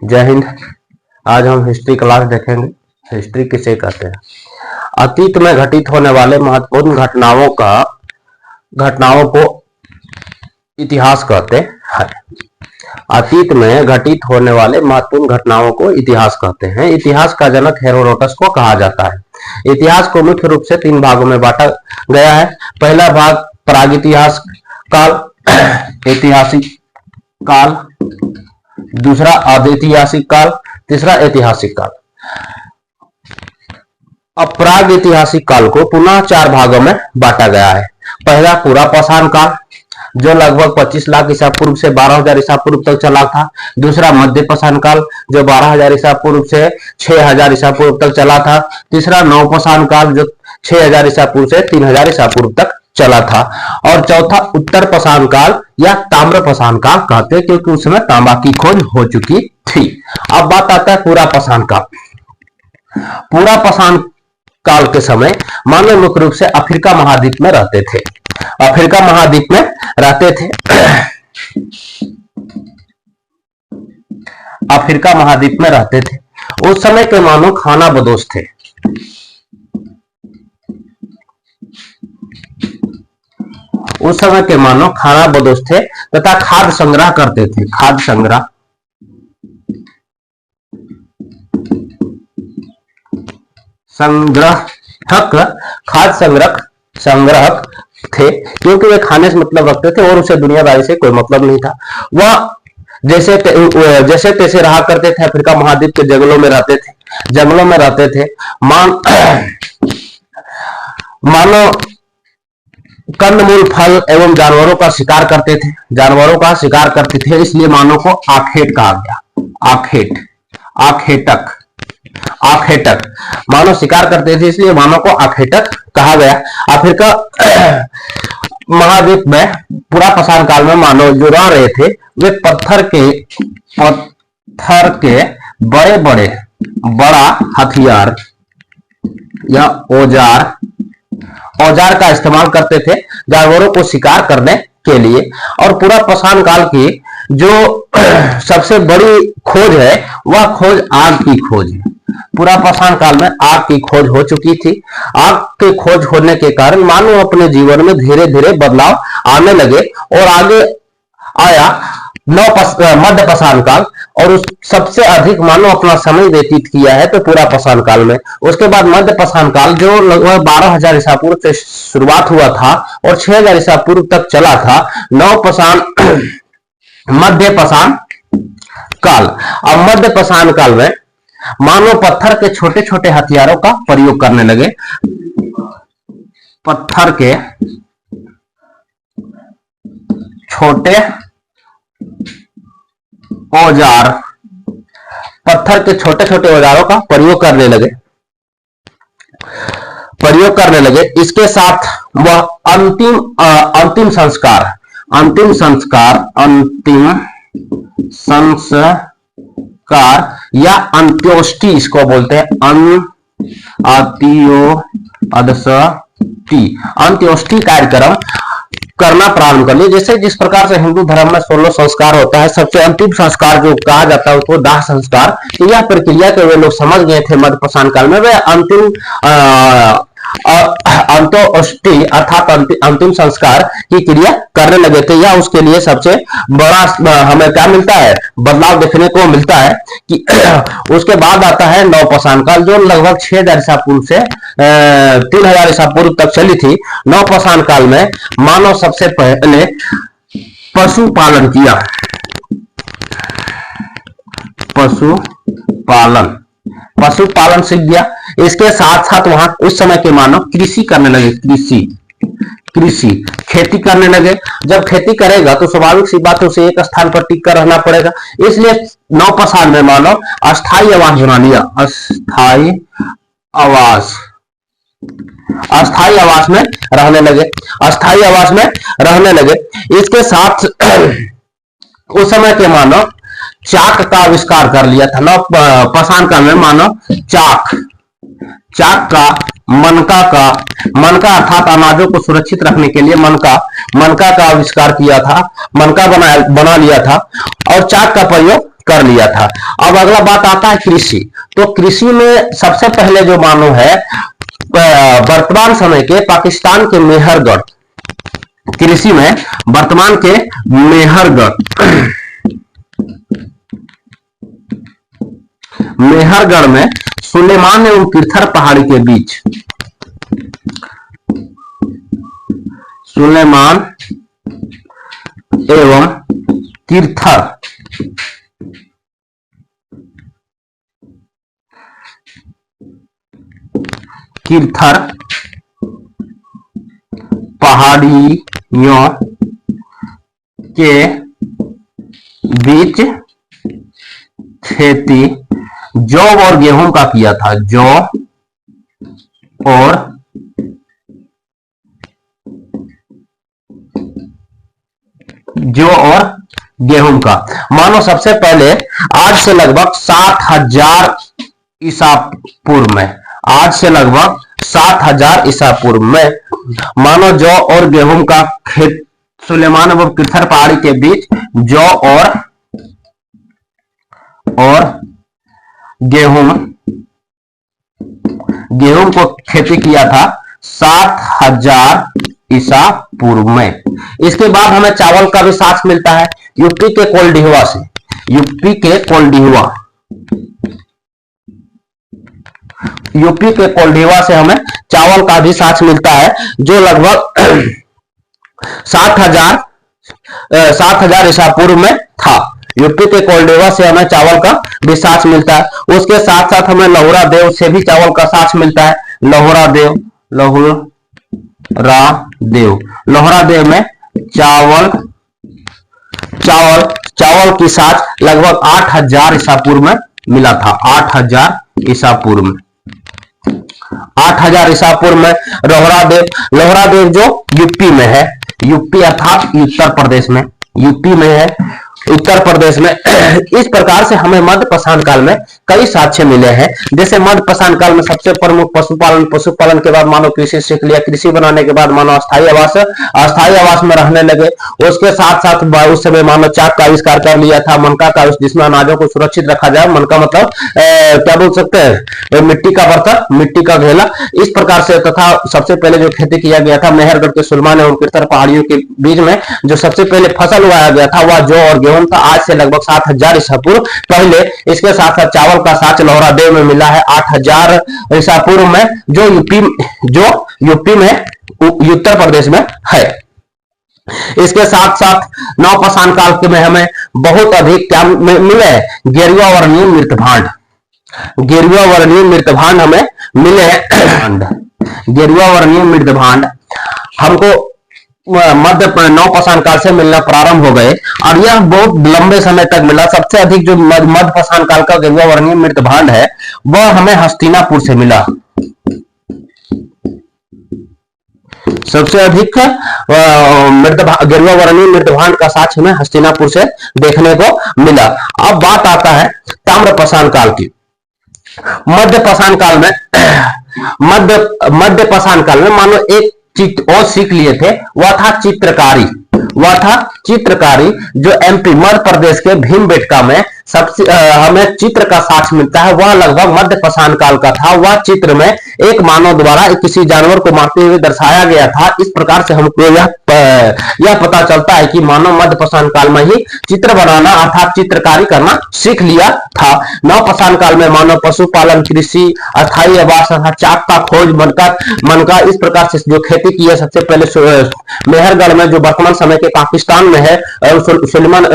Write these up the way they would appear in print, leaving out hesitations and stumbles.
जय हिंद। आज हम हिस्ट्री क्लास देखेंगे। हिस्ट्री किसे कहते हैं? अतीत में घटित होने वाले महत्वपूर्ण घटनाओं को इतिहास कहते हैं। अतीत में घटित होने वाले महत्वपूर्ण घटनाओं को इतिहास कहते हैं। इतिहास का जनक हेरोडोटस को कहा जाता है। इतिहास को मुख्य रूप से 3 भागों में बांटा गया है। पहला भाग प्रागैतिहासिक काल, ऐतिहासिक काल, दूसरा अधैतिहासिक काल, तीसरा ऐतिहासिक काल। अब प्रागैतिहासिक काल को पुनः 4 भागों में बांटा गया है। पहला पूरा पाषाण काल, जो लगभग 25 लाख ईसा पूर्व से 12,000 ईसा पूर्व तक चला था। दूसरा मध्य पाषाण काल, जो 12,000 ईसा पूर्व से 6,000 ईसा पूर्व तक चला था। तीसरा नव पाषाण काल, जो 6,000 ईसा पूर्व से 3,000 ईसा पूर्व तक चला था। और चौथा उत्तर पाषाण काल या ताम्र पाषाण काल कहते हैं, क्योंकि उसमें तांबा की खोज हो चुकी थी। अब बात आता है पूरा पाषाण काल। पूरा पाषाण काल के समय मानव मुख्य रूप से अफ्रीका महाद्वीप में रहते थे। अफ्रीका महाद्वीप में रहते थे। अफ्रीका महाद्वीप में रहते थे। उस समय के मानव खानाबदोश थे। उस समय के मानव खानाबदोश थे तथा खाद्य संग्रह करते थे। खाद्य संग्रह संग्रहक थे, क्योंकि वे खाने से मतलब रखते थे और उसे दुनियादारी से कोई मतलब नहीं था। वह जैसे तैसे रहा करते थे। अफ्रीका महाद्वीप के जंगलों में रहते थे। मानो कंदमूल, फल एवं जानवरों का शिकार करते थे। इसलिए मानव को आखेट कहा गया। आखेटक मानव शिकार करते थे, इसलिए मानव को आखेटक कहा गया। अफ्रीका महाद्वीप में पूरा पाषाण काल में मानव जो रह रहे थे, वे पत्थर के बड़ा हथियार या औजार का इस्तेमाल करते थे जानवरों को शिकार करने के लिए। और पूरा पाषाण काल की जो सबसे बड़ी खोज है, वह खोज आग की खोज है। पूरा पाषाण काल में आग की खोज हो चुकी थी। आग की खोज होने के कारण मानव अपने जीवन में धीरे धीरे बदलाव आने लगे और आगे आया मध्य पाषाण काल। और उस सबसे अधिक मानव अपना समय व्यतीत किया है तो पूरा पाषाण काल में। उसके बाद मध्य पाषाण काल, जो लगभग 12,000 ईसा पूर्व से शुरुआत हुआ था और 6,000 ईसा पूर्व तक चला था। मध्य पाषाण काल। अब मध्य पाषाण काल में मानव पत्थर के छोटे छोटे हथियारों का प्रयोग करने लगे। पत्थर के छोटे औजारों का प्रयोग करने लगे। इसके साथ वह अंतिम संस्कार या अंत्योष्टि, इसको बोलते हैं अंत्योष्टि कार्यक्रम करना प्रारंभ कर लिए। जैसे जिस प्रकार से हिंदू धर्म में 16 संस्कार होता है, सबसे अंतिम संस्कार जो कहा जाता है उसको दाह संस्कार। यह प्रक्रिया के वे लोग समझ गए थे मध्य पाषाण काल में। वे अंतिम अंत्योष्टि अर्थात अंतिम संस्कार की क्रिया करने लगे थे। या उसके लिए सबसे बड़ा हमें क्या मिलता है, बदलाव देखने को मिलता है कि उसके बाद आता है नव पाषाण काल, जो लगभग 6,000 ईसा पूर्व से 3,000 ईसा पूर्व तक चली थी। नव पाषाण काल में मानव सबसे पहले पशुपालन सीख गया। इसके साथ साथ वहां उस समय के मानव कृषि करने लगे। खेती करने लगे। जब खेती करेगा तो स्वाभाविक सी बात है, उसे एक स्थान पर टिक कर रहना पड़ेगा। इसलिए नव पाषाण में मानव अस्थायी आवास बना लिया। अस्थायी आवास में रहने लगे। इसके साथ उस समय के मानव चाक का आविष्कार कर लिया था। नव पाषाण काल में मानव चाक का मनका अर्थात अनाजों को सुरक्षित रखने के लिए मनका का आविष्कार किया था। मनका बना लिया था और चाक का प्रयोग कर लिया था। अब अगला बात आता है कृषि। तो कृषि में सबसे पहले जो मानो है वर्तमान समय के पाकिस्तान के मेहरगढ़, कृषि में वर्तमान के मेहरगढ़ में सुलेमान एवं किरथर पहाड़ी के बीच, सुलेमान एवं किरथर पहाड़ियों के बीच खेती जौ और गेहूं का किया था। जौ और गेहूं का। मानो सबसे पहले आज से लगभग 7000 ईसा पूर्व में, आज से लगभग 7000 ईसा पूर्व में मानो जौ और गेहूं का खेत सुलेमान एवं किरथर पहाड़ी के बीच जौ और गेहूं को खेती किया था 7000 ईसा पूर्व में। इसके बाद हमें चावल का भी साक्ष मिलता है यूपी के कोल्डिहवा से। यूपी के कोल्डिहवा से हमें चावल का भी साक्ष मिलता है जो लगभग 7000 ईसा पूर्व में था। यूपी के कोल्डिहवा से हमें चावल का भी साक्ष्य मिलता है। उसके साथ साथ हमें लोहरा देव से भी चावल का साक्ष्य मिलता है। लोहरा देव में चावल की साक्ष्य लगभग 8000 ईसा पूर्व में मिला था। 8000 ईसा पूर्व में 8000 ईसा पूर्व में लोहरा देव जो यूपी में है, यूपी अर्थात उत्तर प्रदेश में, यूपी में है उत्तर प्रदेश में। इस प्रकार से हमें मध्य पाषाण काल में कई साक्ष्य मिले हैं। जैसे मध्य पाषाण काल में सबसे प्रमुख पशुपालन के बाद मानो कृषि सीख लिया, कृषि बनाने के बाद मानो अस्थायी आवास में रहने लगे। उसके साथ साथ उस समय मानो चाक का आविष्कार कर लिया था, मनका का, जिसमें अनाजों को सुरक्षित रखा जाए। मनका मतलब क्या बोल सकते हैं, मिट्टी का बर्तन, मिट्टी का घेला। इस प्रकार से तथा सबसे पहले जो खेती किया गया था मेहरगढ़ के सुलेमान एवं किरथर पहाड़ियों के बीच में जो सबसे पहले फसल उगाया गया था वह जौ और गेहूं था। आज से लगभग 7000 ईसा पूर्व पहले। इसके साथ साथ चावल का साक्ष्य लोहरा देव में मिला है 8000 ईसा पूर्व में, जो यूपी में उत्तर प्रदेश में है। इसके साथ साथ नवपाषाण काल में हमें बहुत अधिक क्या मिले, गेरुआ वर्णीय मृतभांड, गेरुआ वर्णीय मृतभांड हमें मिले हैं। गेरुआ वर्णीय मृतभांड हमको मध्य नवपाषाण काल से मिलना प्रारंभ हो गए और यह बहुत लंबे समय तक मिला। सबसे अधिक जो मध्य पाषाण काल का गेरुआ वर्णीय मृतभांड है वह हमें हस्तिनापुर से मिला। सबसे अधिक गेरुआ वर्णीय मृतभांड का साक्ष्य हमें हस्तिनापुर से देखने को मिला। अब बात आता है ताम्रपाषाण काल की। मध्य पाषाण काल में मानो एक और सीख लिए थे, वह था चित्रकारी। जो एमपी मध्य प्रदेश के भीमबेटका में सबसे हमें चित्र का साक्ष्य मिलता है, वह लगभग मध्य पाषाण काल का था। वह चित्र में एक मानव द्वारा किसी जानवर को मारते हुए दर्शाया गया था। इस प्रकार से हमको यह पता चलता है कि मानव मध्य पाषाण काल में ही चित्र बनाना अर्थात चित्रकारी करना सीख लिया था। नवपाषाण काल में मानव पशुपालन, कृषि, अस्थायी आवास तथा चाक का खोज, मनका इस प्रकार से जो खेती की है सबसे पहले मेहरगढ़ में जो वर्तमान समय के पाकिस्तान में है, सुलेमान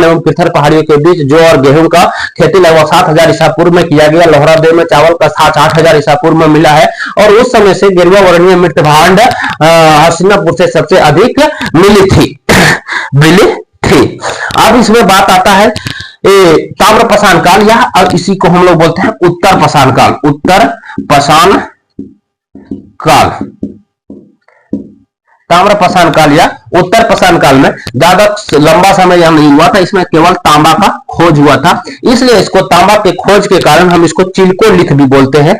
एवं किरथर पहाड़ियों के बीच जो और गेहूं का खेती लगभग 7000 ईसा पूर्व में किया गया। लोहरा देव में चावल का साक्ष्य 8000 ईसा पूर्व में मिला है और उस समय से गेरुआ वर्णीय मृतभांड हस्तिनापुर से सबसे अधिक मिली थी। अब इसमें बात आता है ताम्रपाषाण काल, या और इसी को हम लोग बोलते हैं उत्तर पाषाण काल। उत्तर पाषाण काल, ताम्रपाषाण काल या उत्तर पाषाण काल में ज्यादा लंबा समय यह नहीं हुआ था। इसमें केवल तांबा का खोज हुआ था, इसलिए इसको तांबा के खोज के कारण हम इसको चिलकोलिथ भी बोलते हैं।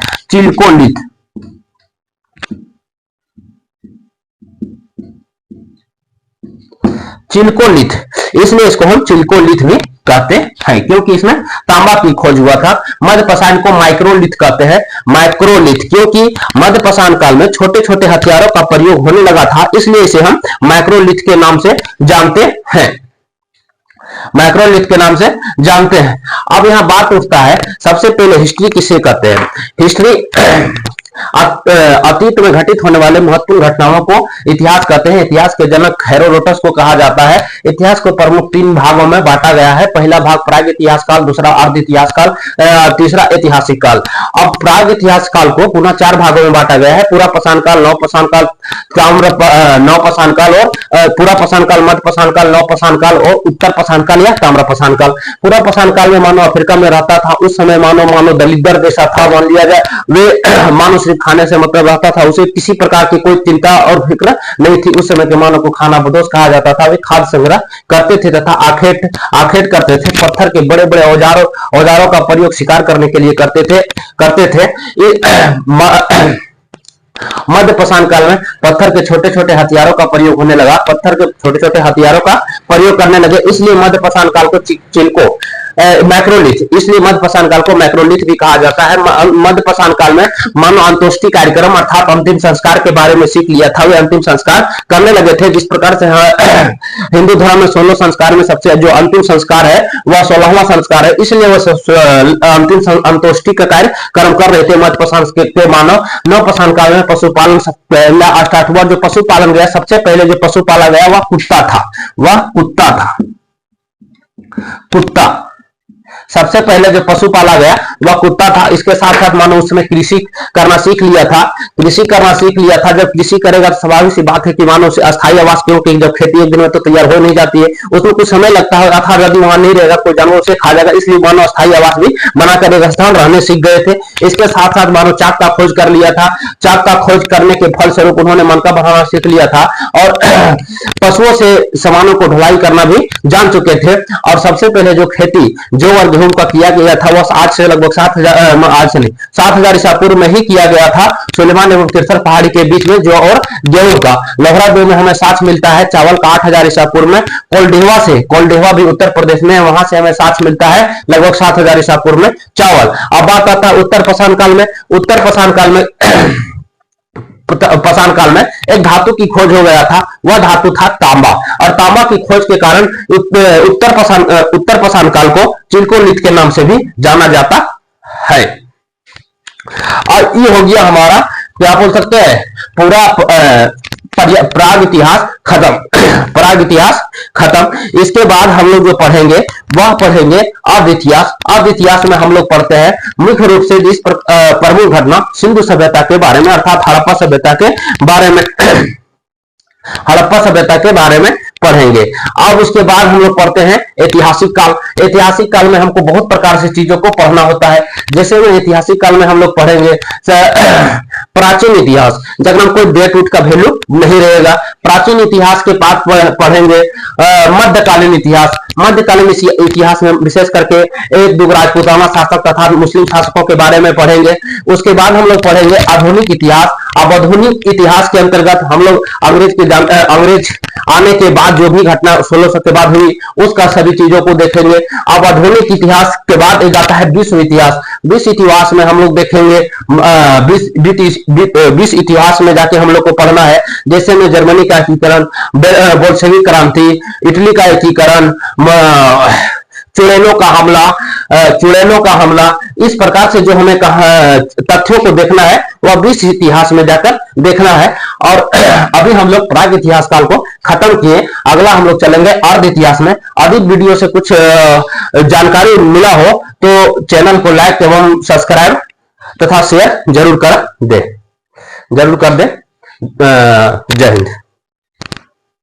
चिलकोलिथ, इसलिए इसको हम चिलकोलिथ भी कहते हैं, क्योंकि इसमें तांबा की खोज हुआ था। मध्यपाषाण को माइक्रोलिथ कहते हैं, माइक्रोलिथ, क्योंकि मध्यपाषाण काल में छोटे छोटे हथियारों का प्रयोग होने लगा था, इसलिए इसे हम माइक्रोलिथ के नाम से जानते हैं, माइक्रोलिथ के नाम से जानते हैं। अब यहां बात उठता है, सबसे पहले हिस्ट्री किसे कहते हैं? हिस्ट्री अतीत में घटित होने वाले महत्वपूर्ण घटनाओं को इतिहास कहते हैं। इतिहास के जनक हेरोडोटस को कहा जाता है। इतिहास को प्रमुख 3 भागों में बांटा गया है। पहला भाग प्राग इतिहास काल, दूसरा अर्ध इतिहास काल, तीसरा ऐतिहासिक काल। अब प्राग इतिहास काल को पुनः 4 भागों में बांटा गया है। पूरा पाषाण काल, नवपाषाण काल, नवपाषाण काल और पूरा पाषाण काल, मध्य पाषाण काल, नवपाषाण काल और उत्तर पाषाण काल या ताम्रपाषाण काल। पूरा पाषाण काल में मानव अफ्रीका में रहता था। उस समय मानव दलिद्र जैसा था, मान लिया जाए। वे मानव सिर्फ खाने से मतलब रहता था, उसे किसी प्रकार की कोई चिंता और फिक्र नहीं थी। उस समय के मानव को खाना बदोश कहा जाता था। वे खाद्य संग्रह करते थे तथा आखेट करते थे। पत्थर के बड़े बड़े औजारों का प्रयोग शिकार करने के लिए करते थे। मध्य पाषाण काल में पत्थर के छोटे छोटे हथियारों का प्रयोग होने लगा। पत्थर के छोटे छोटे हथियारों का प्रयोग करने लगे, इसलिए मध्य पाषाण काल को चिल्को मैक्रोलिथ, इसलिए मध्य पाषाण काल को मैक्रोलिथ भी कहा जाता है। मध्य पाषाण काल में मानव अंत्येष्टि कार्यक्रम अर्थात अंतिम संस्कार के बारे में सीख लिया था। वे अंतिम संस्कार करने लगे थे। जिस प्रकार से हिंदू धर्म में 16 संस्कार में सबसे जो अंतिम संस्कार है वह 16वां संस्कार है, इसलिए वह अंतिम अंत्येष्टि का कार्यक्रम कर रहे थे मध्य पाषाण के मानव। नव पाषाण काल में पशुपालन स्टार्ट हुआ। जो पशुपालन गया, सबसे पहले जो पशु पाला गया वह कुत्ता था। कुत्ता सबसे पहले जो पशु पाला गया वह कुत्ता था। इसके साथ साथ मानो उसने कृषि करना सीख लिया था। जब कृषि करेगा तो स्वाभाविक सी बात है कि मानो उसे अस्थायी आवास, क्योंकि जब खेती एक दिन में तो तैयार हो नहीं जाती है, उसमें कुछ समय लगता है, अर्थात यदि वहां नहीं रहेगा कोई जानवर उसे खा जाएगा, इसलिए मानो अस्थायी आवास भी बनाकर एक स्थान रहने सीख गए थे। इसके साथ साथ मानो चाक का खोज कर लिया था। चाक का खोज करने के फलस्वरूप उन्होंने मनका बनाना सीख लिया था और पशुओं से सामानों को ढुलाई करना भी जान चुके थे। और सबसे पहले जो खेती जौ और गेहूं का किया गया था वह आज से लगभग 7,000 ईसा पूर्व में ही किया गया था। सुलेमान एवं तिरसर पहाड़ी के बीच में जौ और गेहूं का। लोहरा में हमें साक्ष्य मिलता है चावल का 8,000 ईसा पूर्व में। कोलडेहवा भी उत्तर प्रदेश में, वहां से हमें साक्ष्य मिलता है लगभग 7,000 ईसा पूर्व में चावल। अब बात आता है उत्तर पाषाण काल में। उत्तर पाषाण काल में एक धातु की खोज हो गया था, वह धातु था तांबा। और तांबा की खोज के कारण उत्तर पाषाण काल को चिल्कोलिथ के नाम से भी जाना जाता है। और ये हो गया हमारा, क्या बोल सकते हैं, पूरा प्राग इतिहास खत्म। इसके बाद हम लोग जो पढ़ेंगे वह पढ़ेंगे अर्ध इतिहास। अर्ध इतिहास में हम लोग पढ़ते हैं मुख्य रूप से जिस प्रमुख घटना सिंधु सभ्यता के बारे में, अर्थात हड़प्पा सभ्यता के बारे में पढ़ेंगे। अब उसके बाद हम लोग पढ़ते हैं ऐतिहासिक काल। ऐतिहासिक काल में हमको बहुत प्रकार से चीजों को पढ़ना होता है। जैसे में ऐतिहासिक काल में हम लोग पढ़ेंगे प्राचीन इतिहास, जब हम कोई डेट उट का वैल्यू नहीं रहेगा। प्राचीन इतिहास के बाद पढ़ेंगे मध्यकालीन इतिहास। मध्यकालीन इतिहास में विशेष करके एक दो राजपूताना शासक तथा मुस्लिम शासकों के बारे में पढ़ेंगे। उसके बाद हम लोग पढ़ेंगे आधुनिक इतिहास। अब आधुनिक इतिहास के अंतर्गत हम लोग अंग्रेज आने के बाद जो भी घटना 1600 के बाद हुई उसका सभी चीजों को देखेंगे। अब आधुनिक इतिहास के बाद एक आता है विश्व इतिहास। विश्व इतिहास में हम लोग देखेंगे विश्व इतिहास में जाके हम लोग को पढ़ना है, जैसे में जर्मनी का एकीकरण, बोल्शेविक क्रांति, इटली का एकीकरण, चुड़ैलों का हमला, इस प्रकार से जो हमें तथ्यों को देखना है वह विश्व इतिहास में जाकर देखना है। और अभी हम लोग प्राग इतिहास काल को खत्म किए, अगला हम लोग चलेंगे अर्ध इतिहास में। अधिक वीडियो से कुछ जानकारी मिला हो तो चैनल को लाइक एवं सब्सक्राइब तथा शेयर जरूर कर दे। जय हिंद।